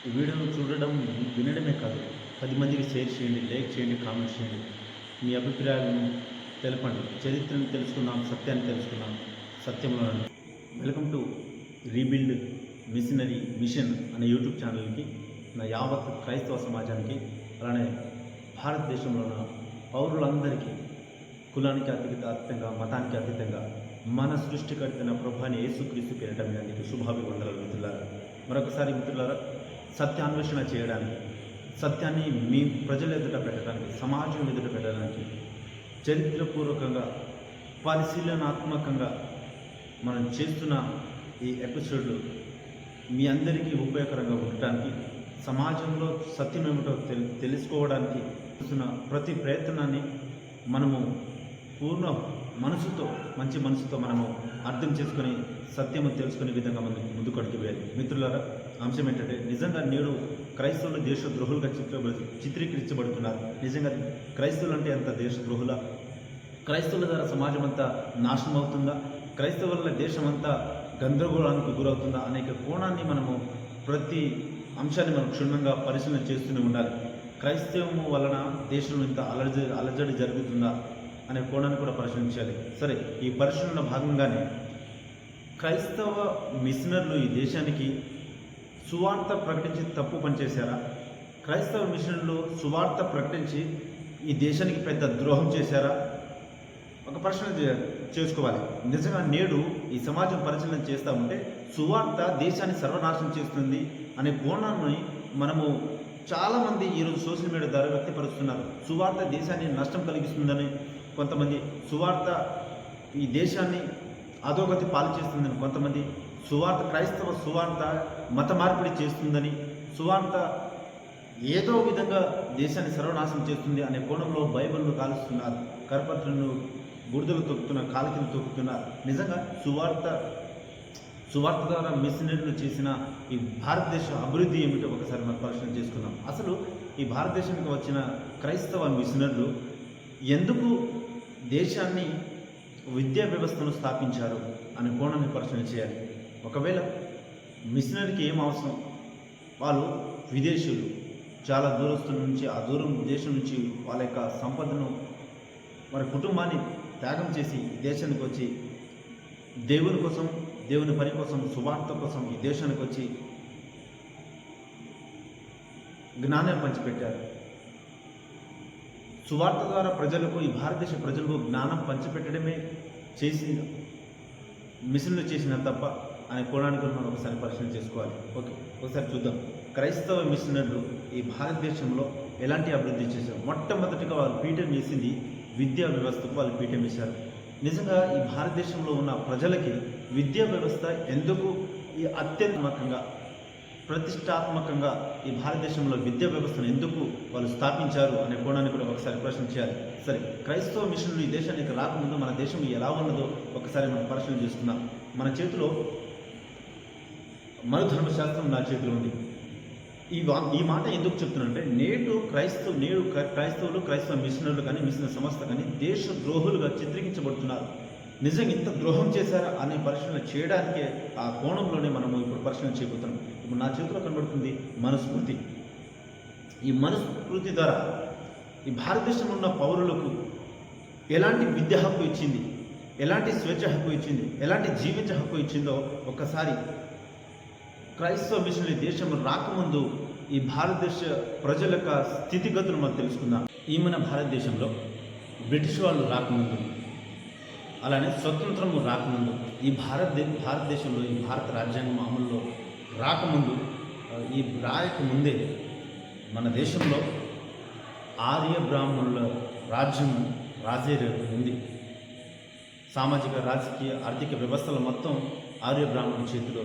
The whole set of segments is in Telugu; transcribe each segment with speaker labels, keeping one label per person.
Speaker 1: ఈ వీడియోను చూడడం, వినడమే కాదు, 10 మందికి షేర్ చేయండి, లైక్ చేయండి, కామెంట్ చేయండి. మీ అభిప్రాయాలను తెలపండి. చరిత్రను తెలుసుకుందాం, సత్యాన్ని తెలుసుకుందాం, సత్యంలో రండి. Welcome to rebuild missionary mission అనే యూట్యూబ్ ఛానల్కి, నా యావత్ క్రైస్తవ సమాజానికి, అలానే భారతదేశంలో ఉన్న పౌరులందరికీ, కులానికి అతీతంగా, మతానికి అతీతంగా మన సృష్టికర్తైన ప్రభువైన యేసుక్రీస్తు పేరిట మీ అందరికీ శుభాభివందనాలు మిత్రులారా. మరొకసారి మిత్రులారా, సత్యాన్వేషణ చేయడానికి, సత్యాన్ని మీ ప్రజల ఎదుట పెట్టడానికి, సమాజం ఎదుట పెట్టడానికి, చరిత్రపూర్వకంగా పరిశీలనాత్మకంగా మనం చేస్తున్న ఈ ఎపిసోడ్లు మీ అందరికీ ఉపయోగకరంగా ఉండటానికి, సమాజంలో సత్యం ఏమిటో తెలుసుకోవడానికి చేస్తున్న ప్రతి ప్రయత్నాన్ని మనము పూర్ణ మనసుతో, మంచి మనసుతో మనము అర్థం చేసుకొని సత్యము తెలుసుకునే విధంగా మనం ముందుకు వేయాలి. మిత్రులారా, అంశం ఏంటంటే, నిజంగా నేడు క్రైస్తవులు దేశద్రోహులుగా చిత్రీకరించబడుతున్నారు. నిజంగా క్రైస్తవులు అంటే అంత దేశద్రోహుల? క్రైస్తవుల ద్వారా సమాజం అంతా నాశనం అవుతుందా? క్రైస్తవుల దేశం అంతా గందరగోళానికి గురవుతుందా? అనేక కోణాన్ని మనము, ప్రతి అంశాన్ని మనం క్షుణ్ణంగా పరిశీలన చేస్తూనే ఉండాలి. క్రైస్తవము వలన దేశంలో ఇంత అలజడి జరుగుతుందా అనే కోణాన్ని కూడా పరిశీలించాలి. సరే, ఈ పరిశీలన భాగంగానే క్రైస్తవ మిషనర్లు ఈ దేశానికి సువార్త ప్రకటించి తప్పు పనిచేశారా? క్రైస్తవ మిషనర్లు సువార్త ప్రకటించి ఈ దేశానికి పెద్ద ద్రోహం చేశారా? ఒక ప్రశ్న చేసుకోవాలి. నిజంగా నేడు ఈ సమాజం పరిశీలన చేస్తూ ఉంటే సువార్త దేశాన్ని సర్వనాశనం చేస్తుంది అనే కోణాన్ని మనము చాలామంది ఈరోజు సోషల్ మీడియా ద్వారా వ్యక్తపరుస్తున్నారు. సువార్త దేశాన్ని నష్టం కలిగిస్తుందని కొంతమంది, సువార్త ఈ దేశాన్ని అధోగతి పాలు చేస్తుందని కొంతమంది, క్రైస్తవ సువార్త మత మార్పిడి చేస్తుందని, సువార్త ఏదో విధంగా దేశాన్ని సర్వనాశనం చేస్తుంది అనే కోణంలో బైబిల్ను కాలుస్తున్నారు, కరపత్రులను బురదలు తొక్కుతున్నారు, కాలికలు తొక్కుతున్నారు. నిజంగా సువార్త ద్వారా మిషనరీలు చేసిన ఈ భారతదేశ అభివృద్ధి ఏమిటో ఒకసారి మనం పరిశీలన చేసుకుందాం. అసలు ఈ భారతదేశానికి వచ్చిన క్రైస్తవ మిషనరీలు ఎందుకు దేశాన్ని, విద్యా వ్యవస్థను స్థాపించారు అనే కోణాన్ని పరిశీలన చేయాలి. ఒకవేళ మిషనరీకి ఏం అవసరం? వాళ్ళు విదేశీయులు, చాలా దూరస్తుల నుంచి, ఆ దూరం దేశం నుంచి వాళ్ళ యొక్క సంపదను, వారి కుటుంబాన్ని త్యాగం చేసి దేశానికి వచ్చి దేవుని కోసం, దేవుని పని కోసం, సువార్త కోసం ఈ దేశానికి వచ్చి జ్ఞానం పంచిపెట్టారు. సువార్త ద్వారా ప్రజలకు, ఈ భారతదేశ ప్రజలకు జ్ఞానం పంచిపెట్టడమే చేసి మిషన్లు చేసిన తప్ప అనే కోణానికి మనం ఒకసారి పరిశీలన చేసుకోవాలి. ఓకే, ఒకసారి చూద్దాం. క్రైస్తవ మిషనర్లు ఈ భారతదేశంలో ఎలాంటి అభివృద్ధి చేశారు? మొట్టమొదటిగా వాళ్ళు పీఠం వేసింది విద్యా వ్యవస్థకు వాళ్ళు పీఠం వేశారు. నిజంగా ఈ భారతదేశంలో ఉన్న ప్రజలకి విద్యా వ్యవస్థ ఎందుకు ఈ అత్యంతకంగా, ప్రతిష్టాత్మకంగా ఈ భారతదేశంలో విద్యా వ్యవస్థను ఎందుకు వాళ్ళు స్థాపించారు అనే కోణాన్ని కూడా ఒకసారి ప్రశ్నించాలి. సరే, క్రైస్తవ మిషన్లు ఈ దేశానికి రాకముందు మన దేశం ఎలా ఉన్నదో ఒకసారి మనం పరిశీలన చేసుకున్నాం. మన చేతిలో మనుధర్మశాస్త్రం నా చేతిలో ఉంది. ఈ మాట ఎందుకు చెప్తున్నానంటే, నేడు క్రైస్తవులు, క్రైస్తవ మిషనర్లు కానీ, మిషనరీ సంస్థ కానీ దేశ ద్రోహులుగా చిత్రీకరించబడుతున్నారు. నిజంగా ఇంత ద్రోహం చేశారా అనే పరిశీలన చేయడానికే, ఆ కోణంలోనే మనము ఇప్పుడు పరిశీలన చేయబోతున్నాం. ఇప్పుడు నా చేతిలో కనబడుతుంది మనుస్మృతి. ఈ మనుస్మృతి ద్వారా ఈ భారతదేశంలో ఉన్న పౌరులకు ఎలాంటి విద్యా హక్కు ఇచ్చింది, ఎలాంటి స్వేచ్ఛ హక్కు ఇచ్చింది, ఎలాంటి జీవించ హక్కు ఇచ్చిందో ఒక్కసారి క్రైస్తవ మిషనరీ దేశం రాకముందు ఈ భారతదేశ ప్రజల యొక్క స్థితిగతులు మనం తెలుసుకుందాం. ఈ మన భారతదేశంలో బ్రిటిష్ వాళ్ళు రాకముందు, అలానే స్వతంత్రము రాకముందు, ఈ భారతదేశంలో ఈ భారత రాజ్యాంగం అమలులో రాకముందు, ఈ రాయకముందే మన దేశంలో ఆర్య బ్రాహ్మణుల రాజ్యం ఉంది. సామాజిక, రాజకీయ, ఆర్థిక వ్యవస్థల మొత్తం ఆర్య బ్రాహ్మణుల చేతిలో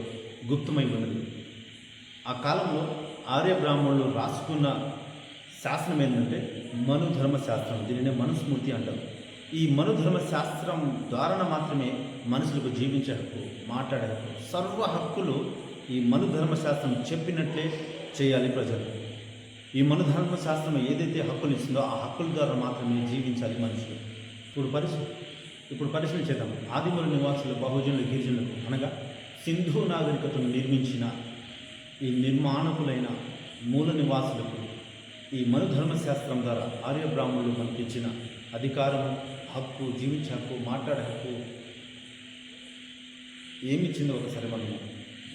Speaker 1: గుప్తమై ఉన్నది. ఆ కాలంలో ఆర్య బ్రాహ్మణులు రాసుకున్న శాస్త్రం ఏంటంటే మనుధర్మశాస్త్రం. దీనినే మనుస్మృతి అంటారు. ఈ మనుధర్మశాస్త్రం ద్వారా మాత్రమే మనుషులకు జీవించే హక్కు, మాట్లాడే హక్కు, సర్వ హక్కులు ఈ మనుధర్మశాస్త్రం చెప్పినట్లే చేయాలి ప్రజలు. ఈ మనుధర్మశాస్త్రం ఏదైతే హక్కులు ఇస్తుందో ఆ హక్కుల ద్వారా మాత్రమే జీవించాలి మనుషులు. ఇప్పుడు పరిశీలన చేద్దాం. ఆదిమూల నివాసులు, బహుజనులు, గిరిజనులకు అనగా సింధు నాగరికతను నిర్మించిన ఈ నిర్మాణకులైన మూల నివాసులకు ఈ మనుధర్మశాస్త్రం ద్వారా ఆర్యబ్రాహ్మణులు మనకి ఇచ్చిన అధికారము, హక్కు, జీవించే హక్కు, మాట్లాడే హక్కు ఏమిచ్చిందో ఒకసారి మనము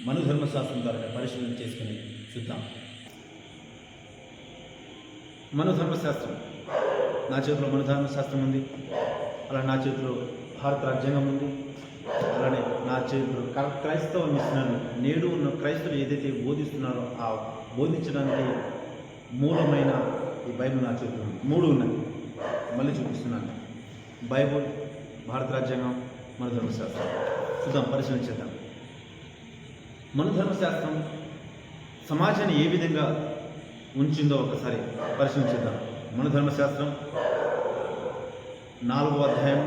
Speaker 1: మనుధర్మశాస్త్రం ద్వారా పరిశీలన చేసుకుని చూద్దాం. మనుధర్మశాస్త్రం, నా చేతిలో మనుధర్మశాస్త్రం ఉంది, అలా నా చేతిలో భారత రాజ్యాంగం ఉంది, అలానే నా చేతిలో క్రైస్తవ మిషనర్లు నేడు ఉన్న క్రైస్తవులు ఏదైతే బోధిస్తున్నారో ఆ బోధించడానికి మూలమైన ఈ బైబిల్ నా చేతిలో ఉంది. 3 ఉన్నాయి, మళ్ళీ చూపిస్తున్నాను. బైబిల్, భారత రాజ్యాంగం, మనుధర్మశాస్త్రం. చూద్దాం, పరిశీలన చేద్దాం. మనుధర్మశాస్త్రం సమాజాన్ని ఏ విధంగా ఉంచిందో ఒకసారి పరిశీలించేద్దాం. మనుధర్మశాస్త్రం 4వ అధ్యాయం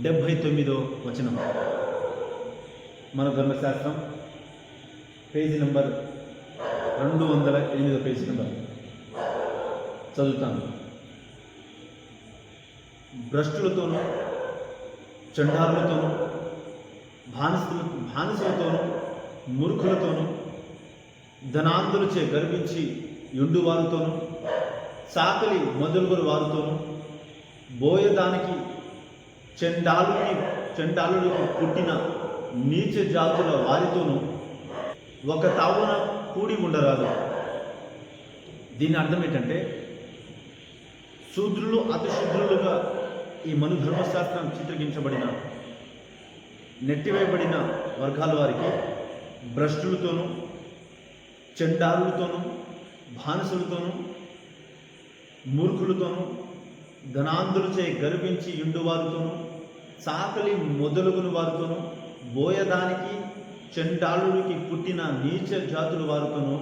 Speaker 1: 79వ వచనం. మనుధర్మశాస్త్రం పేజీ నెంబర్ 208వ పేజీ నెంబర్ చదువుతాను. భ్రష్టులతోనూ, చండారులతోనూ, బానిసలతోనూ, మూర్ఖులతోనూ, ధనాంధులచే గర్వించి యుండువారితోనూ, సాకలి మొదలుగొరు వారితోనూ, బోయదానికి చండాలులకు పుట్టిన నీచ జాతుల వారితోనూ ఒక తావున కూడి ఉండరాదు. దీని అర్థం ఏంటంటే, శూద్రులు అతి శూద్రులుగా ఈ మనుధర్మశాస్త్రం చిత్రీకరించబడిన నెట్టివేయబడిన వర్గాల వారికి భ్రష్టులతోనూ, చండారులతోనూ, బానిసలతోనూ, మూర్ఖులతోనూ, ధనాంధులచే గర్వించి యుండువారితోనూ, సాకలి మొదలుగుని వారితోనూ, బోయదానికి చండాలుడికి పుట్టిన నీచ జాతుల వారితోనూ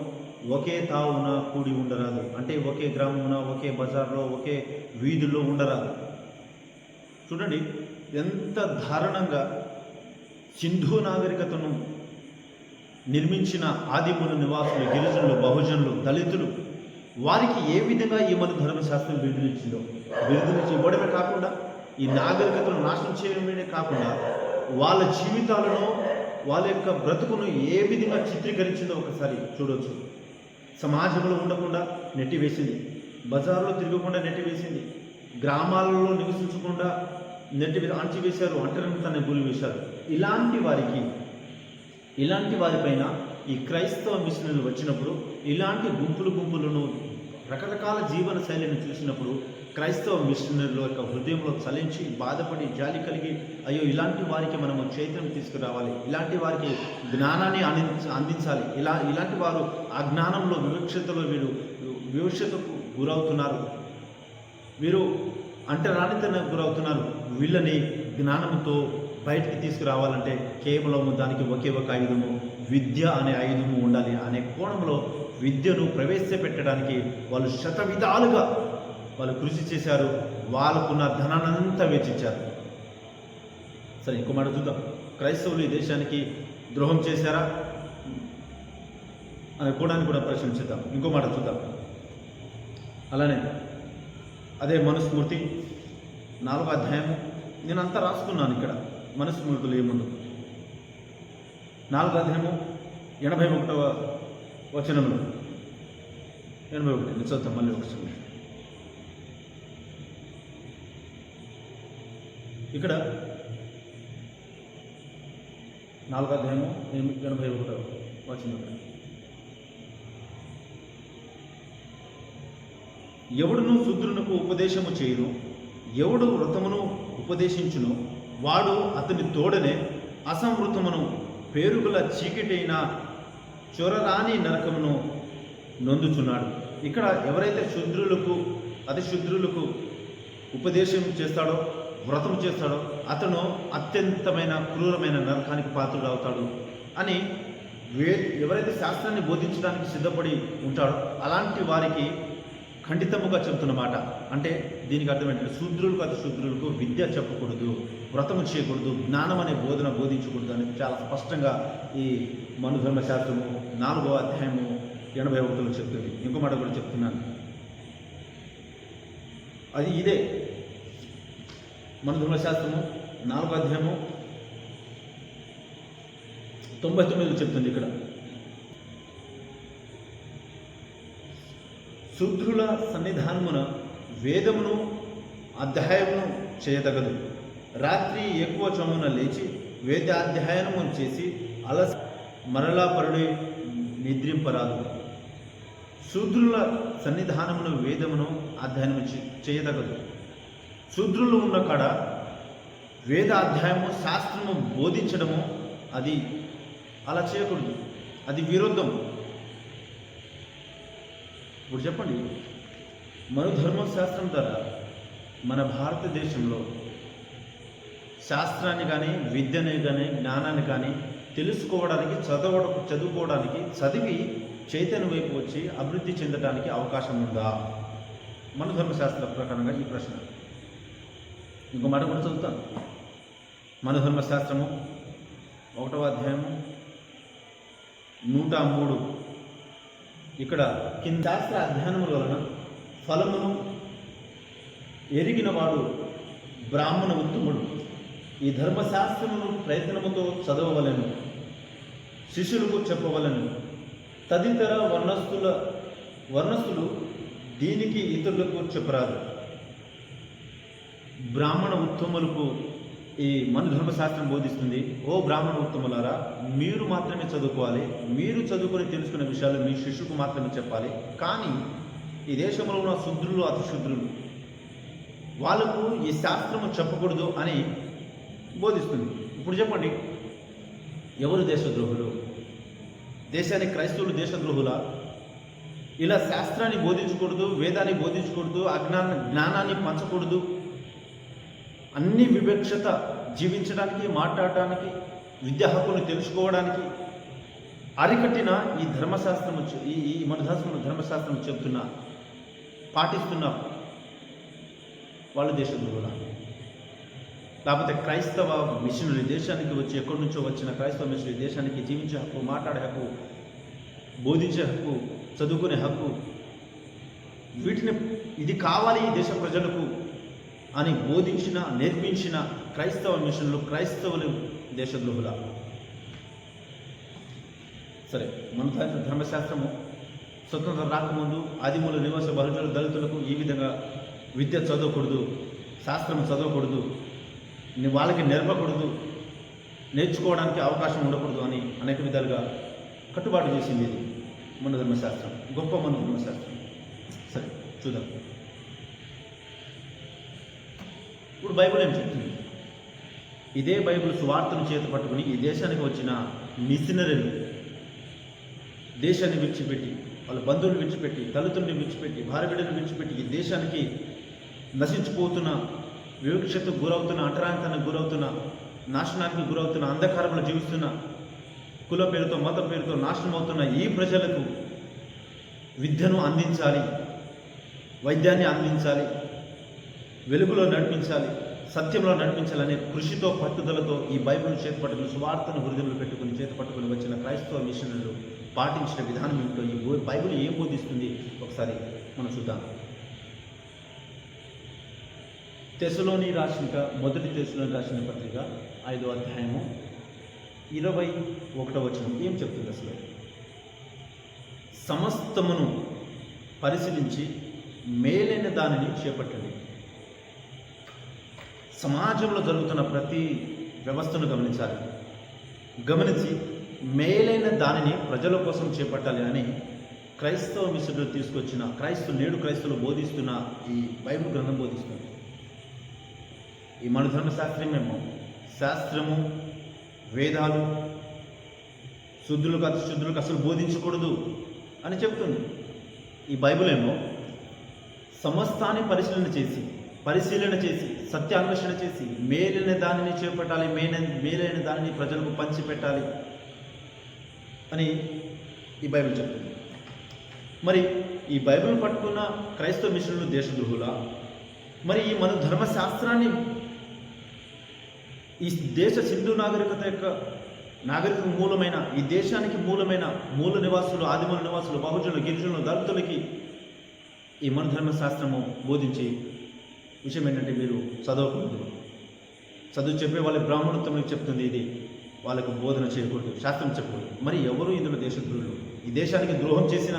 Speaker 1: ఒకే తావున కూడి ఉండరాదు. అంటే ఒకే గ్రామమున, ఒకే బజార్లో, ఒకే వీధుల్లో ఉండరాదు. చూడండి ఎంత దారుణంగా సింధు నాగరికతను నిర్మించిన ఆదిమూల నివాసులు, గిరిజనులు, బహుజనులు, దళితులు, వారికి ఏ విధంగా ఈ మనుధర్మశాస్త్రం బిరుదునిచ్చిందో, బిరుదునిచ్చి ఇవ్వడమే కాకుండా ఈ నాగరికతను నాశనం చేయడమే కాకుండా వాళ్ళ జీవితాలను, వాళ్ళ యొక్క బ్రతుకును ఏ విధంగా చిత్రీకరించిందో ఒకసారి చూడవచ్చు. సమాజంలో ఉండకుండా నెట్టివేసింది, బజార్లో తిరగకుండా నెట్టివేసింది, గ్రామాలలో నివసించకుండా అణచివేశారు, ఒంటరితనాన్ని గురివేశారు. ఇలాంటి వారిపైన ఈ క్రైస్తవ మిషనరీలు వచ్చినప్పుడు, ఇలాంటి గుంపులను రకరకాల జీవన శైలిని చూసినప్పుడు క్రైస్తవ మిషనరీల యొక్క హృదయంలో చలించి బాధపడి జాలి కలిగి, అయ్యో ఇలాంటి వారికి మనము చైతన్యం తీసుకురావాలి, ఇలాంటి వారికి జ్ఞానాన్ని అందించాలి, ఇలాంటి వారు ఆ జ్ఞానంలో వివక్షతకు గురవుతున్నారు, వీరు అంటరానితనానికి గురవుతున్నారు, వీళ్ళని జ్ఞానంతో బయటికి తీసుకురావాలంటే కేవలం దానికి ఒకే ఒక ఆయుధము, విద్య అనే ఆయుధము ఉండాలి అనే కోణంలో విద్యను ప్రవేశపెట్టడానికి వాళ్ళు శతవిధాలుగా వాళ్ళు కృషి చేశారు. వాళ్ళకున్న ధనానంతా వెచ్చించారు. సరే, ఇంకో మాట చూద్దాం. క్రైస్తవులు ఈ దేశానికి ద్రోహం చేశారా అనే కోణాన్ని కూడా ప్రశ్నించుద్దాం. ఇంకో మాట చూద్దాం. అలానే అదే మనుస్మృతి 4వ అధ్యాయము, నేనంతా రాసుకున్నాను ఇక్కడ. మనుస్మృతులు ఏముందో 4వ అధ్యాయము 81వ వచనంలో 81 చదువుతాం మళ్ళీ ఒకసారి. ఇక్కడ 4వ అధ్యాయము 81వ వచనం, ఎవడును శూద్రునకు ఉపదేశము చేయును, ఎవడు వ్రతమును ఉపదేశించును, వాడు అతని తోడనే అసంవృతమును పేరుగుల చీకటైన చొరరాని నరకమును నొందుచున్నాడు. ఇక్కడ ఎవరైతే అతి శూద్రులకు ఉపదేశం చేస్తాడో, వ్రతం చేస్తాడో, అతను అత్యంతమైన క్రూరమైన నరకానికి పాత్రుడు అవుతాడు అని ఎవరైతే శాస్త్రాన్ని బోధించడానికి సిద్ధపడి ఉంటాడో అలాంటి వారికి ఖండితముగా చెబుతున్నమాట. అంటే దీనికి అర్థం ఏంటంటే, అతి శూద్రులకు విద్య చెప్పకూడదు, వ్రతము చేయకూడదు, జ్ఞానం అనే బోధన బోధించకూడదు అని చాలా స్పష్టంగా ఈ మనుధర్మశాస్త్రము 4వ అధ్యాయము 81లో చెప్తుంది. ఇంకో మాట కూడా చెప్తున్నాను, అది ఇదే. మనుధర్మశాస్త్రము 4వ అధ్యాయము 99లో చెప్తుంది. ఇక్కడ శూద్రుల సన్నిధానమున వేదమును అధ్యాయమును చేయదగదు. రాత్రి ఎక్కువ చొమ్మున లేచి వేదాధ్యయనము చేసి అలస మరలా పరుడే నిద్రింపరాదు. శూద్రుల సన్నిధానమును వేదమును అధ్యయనము చేయదగదు. శూద్రులు ఉన్న కాడ వేద అధ్యాయము శాస్త్రము బోధించడము అది అలా చేయకూడదు, అది విరుద్ధం. ఇప్పుడు చెప్పండి, మన ధర్మశాస్త్రం ద్వారా మన భారతదేశంలో శాస్త్రాన్ని కానీ విద్యని కానీ జ్ఞానాన్ని కానీ తెలుసుకోవడానికి చదువుకోవడానికి చదివి చైతన్యం వైపు వచ్చి అభివృద్ధి చెందడానికి అవకాశం ఉందా? మన ధర్మశాస్త్ర ప్రకారంగా ఈ ప్రశ్న. ఇంకో మాట కూడా చదువుతాను. మన ధర్మశాస్త్రము 1వ అధ్యాయము 103. ఇక్కడ కింద శాస్త్ర అధ్యయనముల వలన ఫలమును ఎరిగినవాడు బ్రాహ్మణ ఉత్తముడు. ఈ ధర్మశాస్త్రమును ప్రయత్నముతో చదవవలెను, శిష్యులకు చెప్పవలెను. తదితర వర్ణస్థులు దీనికి ఇతరులకు చెప్పరాదు. బ్రాహ్మణ ఉత్తములకు ఈ మన ధర్మశాస్త్రం బోధిస్తుంది, ఓ బ్రాహ్మణ ఉత్తములారా, మీరు మాత్రమే చదువుకోవాలి, మీరు చదువుకొని తెలుసుకున్న విషయాలు మీ శిష్యుకు మాత్రమే చెప్పాలి. కానీ ఈ దేశంలో ఉన్న శూద్రులు అతిశూద్రులు వాళ్ళకు ఈ శాస్త్రము చెప్పకూడదు అని బోధిస్తుంది. ఇప్పుడు చెప్పండి, ఎవరు దేశద్రోహులు? దేశానికి క్రైస్తవులు దేశద్రోహులా? ఇలా శాస్త్రాన్ని బోధించకూడదు, వేదాన్ని బోధించకూడదు, జ్ఞానాన్ని పంచకూడదు, అన్ని వివక్షత జీవించడానికి, మాట్లాడటానికి, విద్యా హక్కును తెలుసుకోవడానికి అరికట్టిన ఈ ధర్మశాస్త్రము ఈ మన ధర్మశాస్త్రం చెప్తున్నా పాటిస్తున్న వాళ్ళు దేశద్రోహులా? లేకపోతే క్రైస్తవ మిషనరీ దేశానికి వచ్చి ఎక్కడి నుంచో వచ్చిన క్రైస్తవ మిషనరీ దేశానికి జీవించే హక్కు, మాట్లాడే హక్కు, బోధించే హక్కు, చదువుకునే హక్కు, వీటిని ఇది కావాలి ఈ దేశ ప్రజలకు అని బోధించిన నేర్పించిన క్రైస్తవ మిషన్లు క్రైస్తవులు దేశద్రోహుల? సరే, మన ధర్మశాస్త్రము స్వతంత్రం రాకముందు ఆదిమూల నివాస బహుజనులు దళితులకు ఈ విధంగా విద్య చదవకూడదు, శాస్త్రం చదవకూడదు, వాళ్ళకి నేర్పకూడదు, నేర్చుకోవడానికి అవకాశం ఉండకూడదు అని అనేక విధాలుగా కట్టుబాటు చేసింది ఇది మన ధర్మశాస్త్రం, గొప్ప మన ధర్మశాస్త్రం. సరే చూద్దాం. ఇప్పుడు బైబిల్ ఏం చెప్తుంది? ఇదే బైబిల్ సువార్తను చేత పట్టుకుని ఈ దేశానికి వచ్చిన మిషనరీలు దేశాన్ని విడిచిపెట్టి, వాళ్ళ బంధువులు విడిచిపెట్టి, తల్లిదండ్రులను విడిచిపెట్టి, భార్యబిడ్డలను విడిచిపెట్టి ఈ దేశానికి నశించిపోతున్న, వివక్షతకు గురవుతున్న, అంటరాంతానికి గురవుతున్న, నాశనానికి గురవుతున్న, అంధకారంలో జీవిస్తున్న, కుల పేరుతో మత పేరుతో నాశనం అవుతున్న ఈ ప్రజలకు విద్యను అందించాలి, వైద్యాన్ని అందించాలి, వెలుగులో నడిపించాలి, సత్యంలో నడిపించాలనే కృషితో పట్టుదలతో ఈ బైబిల్ చేతపట్టుకుని సువార్తను హృదయంలో పెట్టుకుని చేతపట్టుకుని వచ్చిన క్రైస్తవ మిషనరీలు పాటించిన విధానం ఏమిటో, ఈ బైబిల్ ఏం బోధిస్తుంది ఒకసారి మనం చూద్దాం. మొదటి తెస్సలోని రాసిన పత్రిక 5వ అధ్యాయము 21వ వచనం ఏం చెప్తుంది? అసలు సమస్తమును పరిశీలించి మేలైన దానిని చేపట్టండి. సమాజంలో జరుగుతున్న ప్రతి వ్యవస్థను గమనించి మేలైన దానిని ప్రజల కోసం చేపట్టాలి అని క్రైస్తవ మిషనరీలు తీసుకొచ్చిన నేడు క్రైస్తవులు బోధిస్తున్న ఈ బైబిల్ గ్రంథం బోధిస్తుంది. ఈ మన ధర్మశాస్త్రమేమో శాస్త్రము, వేదాలు శుద్ధులకు అతిశుద్ధులకు అసలు బోధించకూడదు అని చెప్తుంది. ఈ బైబిల్ ఏమో సమస్తాన్ని పరిశీలన చేసి సత్యాన్వేషణ చేసి మేలైన దానిని చేపట్టాలి, మేలైన దానిని ప్రజలకు పంచిపెట్టాలి అని ఈ బైబిల్ చెప్తుంది. మరి ఈ బైబిల్ పట్టుకున్న క్రైస్తవ మిషనరీలు దేశద్రోహులా? మరి ఈ మన ధర్మశాస్త్రాన్ని ఈ దేశ సింధు నాగరిక మూలమైన ఈ దేశానికి మూల నివాసులు, ఆదిమూల నివాసులు, బహుజనులు, గిరిజనులు, దళితులకి ఈ మన ధర్మశాస్త్రము బోధించి విషయం ఏంటంటే మీరు చదవకూడదు, చదువు చెప్పే వాళ్ళ బ్రాహ్మణోత్తములకు చెప్తుంది, ఇది వాళ్ళకు బోధన చేయకూడదు, శాస్త్రం చెప్పకూడదు. మరి ఎవరు ఇందులో దేశద్రోహులు? ఈ దేశానికి ద్రోహం చేసిన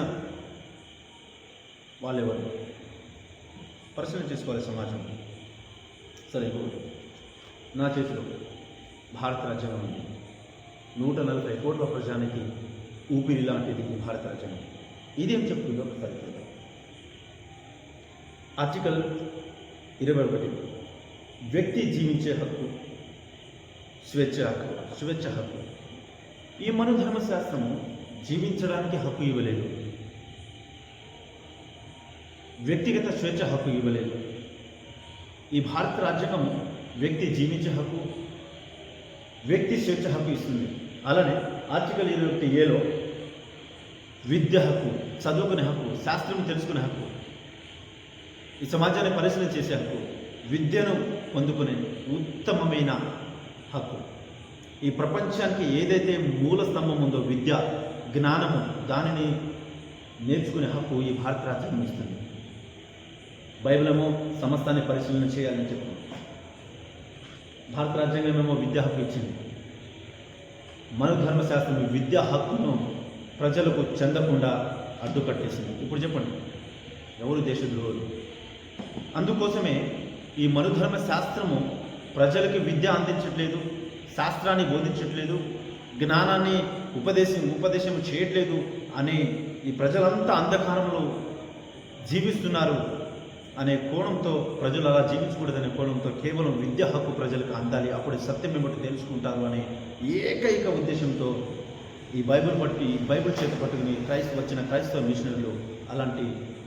Speaker 1: వాళ్ళెవరు పరిశీలన చేసుకోవాలి సమాజం. సరే, ఇప్పుడు నా చేతిలో భారత రాజ్యాంగం ఉంది. 140 కోట్ల ప్రజానికి ఊపిరి లాంటిది భారత రాజ్యాంగం. ఇదేం చెప్తుందో ఒకసారి చూద్దాం. ఆర్టికల్ 21 వ్యక్తి జీవించే హక్కు, స్వేచ్ఛ హక్కు. ఈ మనుధర్మశాస్త్రము జీవించడానికి హక్కు ఇవ్వలేదు, వ్యక్తిగత స్వేచ్ఛ హక్కు ఇవ్వలేదు. ఈ భారత రాజ్యాంగము వ్యక్తి జీవించే హక్కు, వ్యక్తి స్వేచ్ఛ హక్కు ఇస్తుంది. అలానే ఆర్టికల్ 21A విద్య హక్కు, చదువుకునే హక్కు, శాస్త్రం తెలుసుకునే హక్కు, ఈ సమాజాన్ని పరిశీలన చేసే హక్కు, విద్యను పొందుకునే ఉత్తమమైన హక్కు. ఈ ప్రపంచానికి ఏదైతే మూల స్తంభం ఉందో విద్య, జ్ఞానము, దానిని నేర్చుకునే హక్కు ఈ భారత రాజ్యాంగం ఇస్తుంది. బైబిల్ ఏమో సమస్తాన్ని పరిశీలన చేయాలని చెప్తుంది. భారత రాజ్యాంగం ఏమో విద్యా హక్కు ఇచ్చింది. మనుధర్మశాస్త్రం విద్యా హక్కును ప్రజలకు చెందకుండా అడ్డుకట్టేసింది. ఇప్పుడు చెప్పండి, ఎవరు దేశద్రోహులు? అందుకోసమే ఈ మనుధర్మ శాస్త్రము ప్రజలకి విద్య అందించట్లేదు, శాస్త్రాన్ని బోధించట్లేదు, జ్ఞానాన్ని ఉపదేశం చేయట్లేదు అని ఈ ప్రజలంతా అంధకారంలో జీవిస్తున్నారు అనే కోణంతో, ప్రజలు అలా జీవించకూడదనే కోణంతో కేవలం విద్యా హక్కు ప్రజలకు అందాలి, అప్పుడు సత్యం ఏమిటి తెలుసుకుంటారు అనే ఏకైక ఉద్దేశంతో ఈ బైబిల్ చేతి పట్టుకుని వచ్చిన క్రైస్తవ మిషనరీలు అలాంటి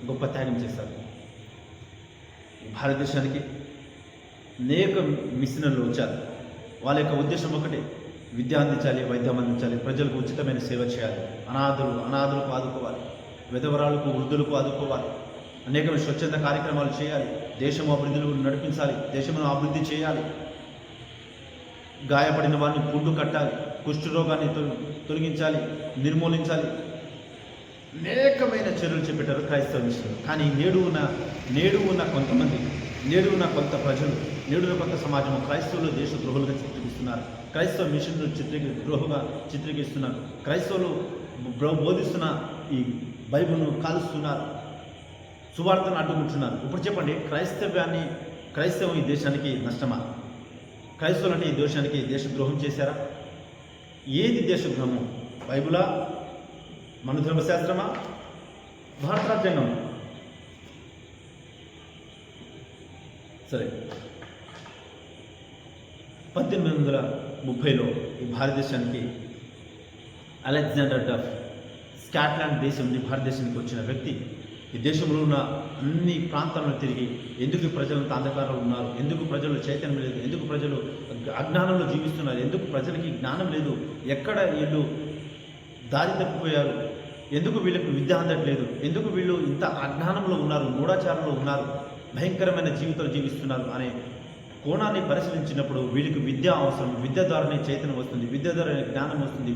Speaker 1: గొప్ప త్యాగం చేశారు. భారతదేశానికి అనేక మిషనరీలు వచ్చారు. వాళ్ళ యొక్క ఉద్దేశం ఒకటే, విద్య అందించాలి, వైద్యం అందించాలి, ప్రజలకు ఉచితమైన సేవ చేయాలి, అనాథులకు ఆదుకోవాలి, విధవరాలకు, వృద్ధులకు ఆదుకోవాలి, అనేకమైన స్వచ్ఛంద కార్యక్రమాలు చేయాలి, దేశం అభివృద్ధిలో నడిపించాలి, దేశంలో అభివృద్ధి చేయాలి, గాయపడిన వారిని పుండు కట్టాలి, కుష్ఠరోగాన్ని తొలగించాలి, నిర్మూలించాలి, అనేకమైన చర్యలు చేపట్టారు క్రైస్తవ మిషనరీలు. కానీ నేడు ఉన్న కొంతమంది, నేడు ఉన్న కొంత ప్రజలు, నేడు ఉన్న కొంత సమాజం క్రైస్తవులు దేశద్రోహులుగా చిత్రీకరిస్తున్నారు, క్రైస్తవ మిషనరీలు చిత్రీకరిస్తున్నారు, క్రైస్తవులు బోధిస్తున్న ఈ బైబిల్ను కాలుస్తున్నారు, సువార్తను అడ్డుకుంటున్నారు. ఇప్పుడు చెప్పండి, క్రైస్తవం ఈ దేశానికి నష్టమా? క్రైస్తవులు అంటే ఈ దేశానికి దేశద్రోహం చేశారా? ఏది దేశద్రోహము? బైబిలా, మనుధర్మశాస్త్రమా, భారత రాజ్యాంగం? సరే, 1830లో ఈ భారతదేశానికి అలెగ్జాండర్ డఫ్ స్కాట్లాండ్ దేశం నుండి భారతదేశానికి వచ్చిన వ్యక్తి ఈ దేశంలో ఉన్న అన్ని ప్రాంతాలను తిరిగి ఎందుకు ప్రజలంతా అంధకారంలో ఉన్నారు, ఎందుకు ప్రజలు చైతన్యం లేదు, ఎందుకు ప్రజలు అజ్ఞానంలో జీవిస్తున్నారు, ఎందుకు ప్రజలకి జ్ఞానం లేదు, ఎక్కడ వీళ్ళు దారి తప్పిపోయారు, ఎందుకు వీళ్ళకు విద్య అందట్లేదు, ఎందుకు వీళ్ళు ఇంత అజ్ఞానంలో ఉన్నారు, మూఢాచారంలో ఉన్నారు, భయంకరమైన జీవితాలు జీవిస్తున్నారు అనే కోణాన్ని పరిశీలించినప్పుడు వీళ్ళకి విద్య అవసరం, విద్య ద్వారానే చైతన్యం వస్తుంది, విద్య ద్వారానే జ్ఞానం వస్తుంది,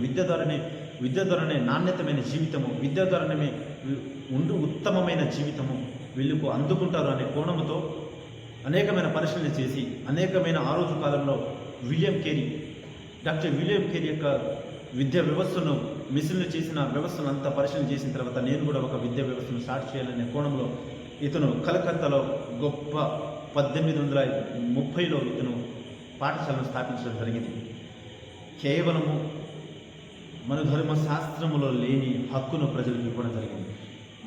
Speaker 1: విద్య ద్వారానే నాణ్యతమైన జీవితము, విద్య ద్వారానే ఉత్తమమైన జీవితము వీళ్ళకు అందుకుంటారు అనే కోణంతో అనేకమైన పరిశీలన చేసి, అనేకమైన ఆ రోజు కాలంలో డాక్టర్ విలియం కేరీ యొక్క విద్యా వ్యవస్థను మిషన్లు చేసిన వ్యవస్థను అంతా పరిశీలన చేసిన తర్వాత నేను కూడా ఒక విద్యా వ్యవస్థను స్టార్ట్ చేయాలనే కోణంలో ఇతను కలకత్తాలో గొప్ప 1830లో ఇతను పాఠశాలను స్థాపించడం జరిగింది. కేవలము మన ధర్మశాస్త్రములో లేని హక్కును ప్రజలకు ఇవ్వడం జరిగింది.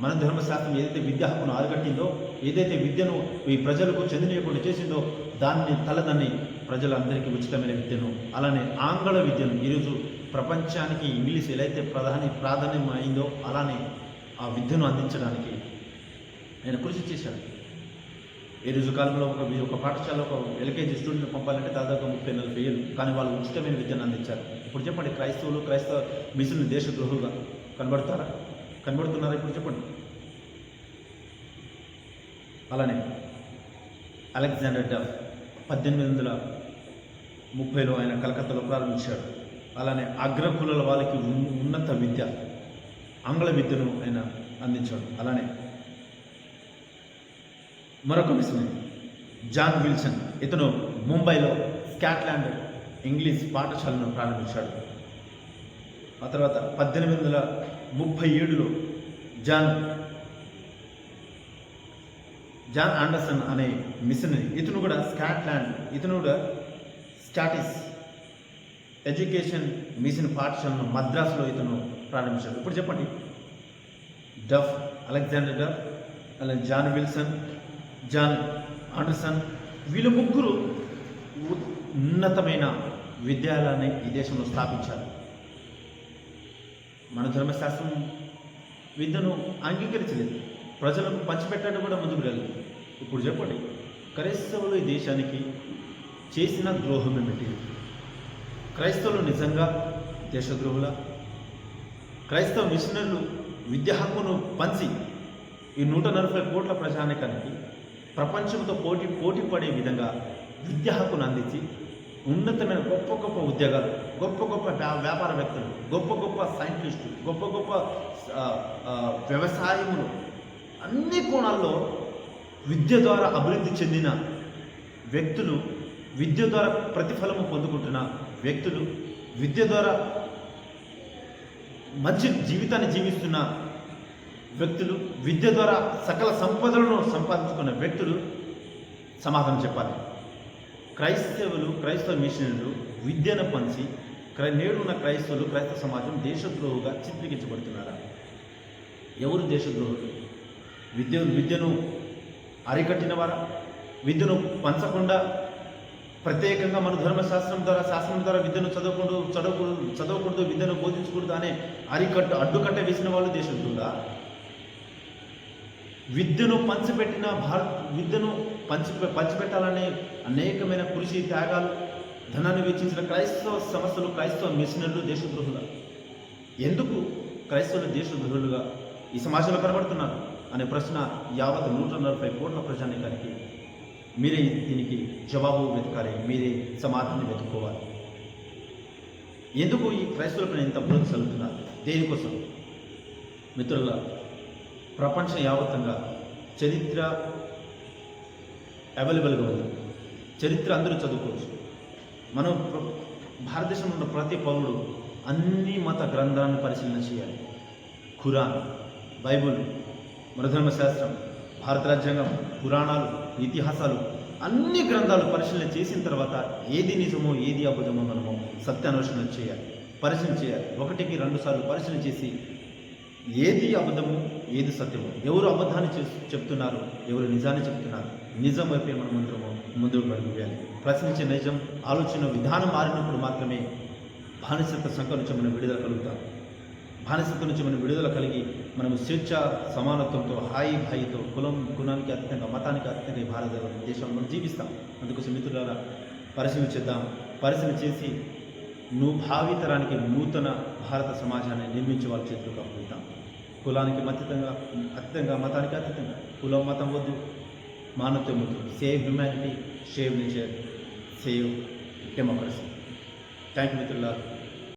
Speaker 1: మన ధర్మశాస్త్రం ఏదైతే విద్యా హక్కును ఆరగట్టిందో, ఏదైతే విద్యను ఈ ప్రజలకు చెందినకుండా చేసిందో దాన్ని ప్రజలందరికీ ఉచితమైన విద్యను, అలానే ఆంగ్ల విద్యను, ఈరోజు ప్రపంచానికి ఇంగ్లీష్ ఎలా అయితే ప్రాధాన్యం అయిందో అలానే ఆ విద్యను అందించడానికి ఆయన కృషి చేశాడు. ఈ రోజు కాలంలో ఒక పాఠశాలలో ఒక ఎల్కేజీ స్టూడెంట్ పంపాలంటే దాదాపు 30-40 కానీ వాళ్ళు ఉచితమైన విద్యను అందించారు. ఇప్పుడు చెప్పండి, క్రైస్తవ మిషన్లు దేశద్రోహులుగా కనబడుతున్నారా? ఇప్పుడు చెప్పండి. అలానే అలెగ్జాండర్ డఫ్ 1830లో ఆయన కలకత్తాలో ప్రారంభించాడు. అలానే అగ్రకులాల వాళ్ళకి ఉన్నత విద్య, ఆంగ్ల విద్యను ఆయన అందించాడు. అలానే మరొక మిషనరీ జాన్ విల్సన్, ఇతను ముంబైలో స్కాట్లాండ్ ఇంగ్లీష్ పాఠశాలను ప్రారంభించాడు. ఆ తర్వాత 1837లో జాన్ జాన్ ఆండర్సన్ అనే మిషనరీ, ఇతను కూడా స్కాటిష్ ఎడ్యుకేషన్ మిషన్ పాఠశాలను మద్రాసులో ఇతను ప్రారంభించాడు. ఇప్పుడు చెప్పండి, డఫ్, అలెగ్జాండర్ డఫ్, అలాగే జాన్ విల్సన్, జాన్ ఆండర్సన్, వీళ్ళు ముగ్గురు ఉన్నతమైన విద్యాలయాన్ని ఈ దేశంలో స్థాపించారు. మన ధర్మశాస్త్రం విద్యను అంగీకరించలేదు, ప్రజలకు పంచిపెట్టడం కూడా ముందుకు వెళ్ళలేదు. ఇప్పుడు చెప్పండి, క్రైస్తవులు ఈ దేశానికి చేసిన ద్రోహం ఏమిటి? క్రైస్తవులు నిజంగా దేశద్రోహుల? క్రైస్తవ మిషనరీలు విద్యా హక్కును పంచి ఈ 140 కోట్ల ప్రజానికానికి ప్రపంచంతో పోటీ పడే విధంగా విద్యా హక్కును అందించి ఉన్నతమైన గొప్ప గొప్ప ఉద్యోగాలు, గొప్ప గొప్ప వ్యాపారవేత్తలు, గొప్ప గొప్ప సైంటిస్టులు, గొప్ప గొప్ప వ్యవసాయములు, అన్ని కోణాల్లో విద్య ద్వారా అభివృద్ధి చెందిన వ్యక్తులు, విద్య ద్వారా ప్రతిఫలము పొందుకుంటున్న వ్యక్తులు, విద్య ద్వారా మంచి జీవితాన్ని జీవిస్తున్న వ్యక్తులు, విద్య ద్వారా సకల సంపదలను సంపాదించుకున్న వ్యక్తులు సమాధానం చెప్పాలి. క్రైస్తవ మిషనరీలు విద్యను పంచి నేడున్న క్రైస్తవులు, క్రైస్తవ సమాజం దేశద్రోహుగా చిత్రీకరించబడుతున్నారా? ఎవరు దేశద్రోహులు? విద్యను అరికట్టిన వారా? విద్యను పంచకుండా ప్రత్యేకంగా మన శాస్త్రం ద్వారా విద్యను చదవకూడదు, విద్యను బోధించకూడదు అనే అడ్డుకట్ట వేసిన వాళ్ళు దేశద్రోహులా? విద్యను పంచిపెట్టాలనే అనేకమైన కృషి, త్యాగాలు, ధనాన్ని వెచ్చించిన క్రైస్తవ సంస్థలు, క్రైస్తవ మిషనరీలు దేశద్రోహులు? ఎందుకు క్రైస్తవులు దేశద్రోహులుగా ఈ సమాజంలో కనబడుతున్నారు అనే ప్రశ్న యావత్ 140 కోట్ల ప్రజానీకానికి మీరే దీనికి జవాబు వెతకాలి, మీరే సమాధానం వెతుక్కోవాలి. ఎందుకు ఈ క్రైస్తవులపైన ఇంత బురద చల్లుతున్నారు? దేనికోసం? మిత్రుల, ప్రపంచం యావత్తంగా చరిత్ర అవైలబుల్గా ఉంది. చరిత్ర అందరూ చదువుకోవచ్చు. మనం భారతదేశంలో ఉన్న ప్రతి పౌరుడు అన్ని మత గ్రంథాలను పరిశీలన చేయాలి. ఖురాన్, బైబుల్, మన ధర్మశాస్త్రం, భారత రాజ్యాంగం, పురాణాలు, ఇతిహాసాలు, అన్ని గ్రంథాలు పరిశీలన చేసిన తర్వాత ఏది నిజమో ఏది అబద్ధమో మనము సత్యాన్వేషణ చేయాలి, పరిశీలన చేయాలి. 1కి 2 సార్లు పరిశీలన చేసి ఏది అబద్ధము, ఏది సత్యము, ఎవరు అబద్ధాన్ని చెప్తున్నారు, ఎవరు నిజాన్ని చెప్తున్నారు, నిజం వైపే మనం అందరము ముందుకు వెళ్ళాలి. ప్రశ్నించే నిజం ఆలోచన విధానం మారినప్పుడు మాత్రమే బానిసత్వ సంఖ్య నుంచి మనం విడుదల కలుగుతాం. బానిసత్వం నుంచి మనం విడుదల కలిగి మనము స్వేచ్ఛ, సమానత్వంతో, భాయితో, కులానికి అతీతంగా, మతానికి అతీతంగా ఈ భారతదేశంలో మనం జీవిస్తాం. అందుకోసం మిత్రులారా, పరిశీలన చేద్దాం. పరిశీలన చేసి భావితరానికి నూతన భారత సమాజాన్ని నిర్మించే వాళ్ళ చేతులకు అప్పుతాం. కులానికి అతీతంగా, మతానికి అతీతంగా, కులం మతం వద్దు, మానవత్వం వద్దు. Save humanity, save nature, save democracy. Thank you మిత్రులారా.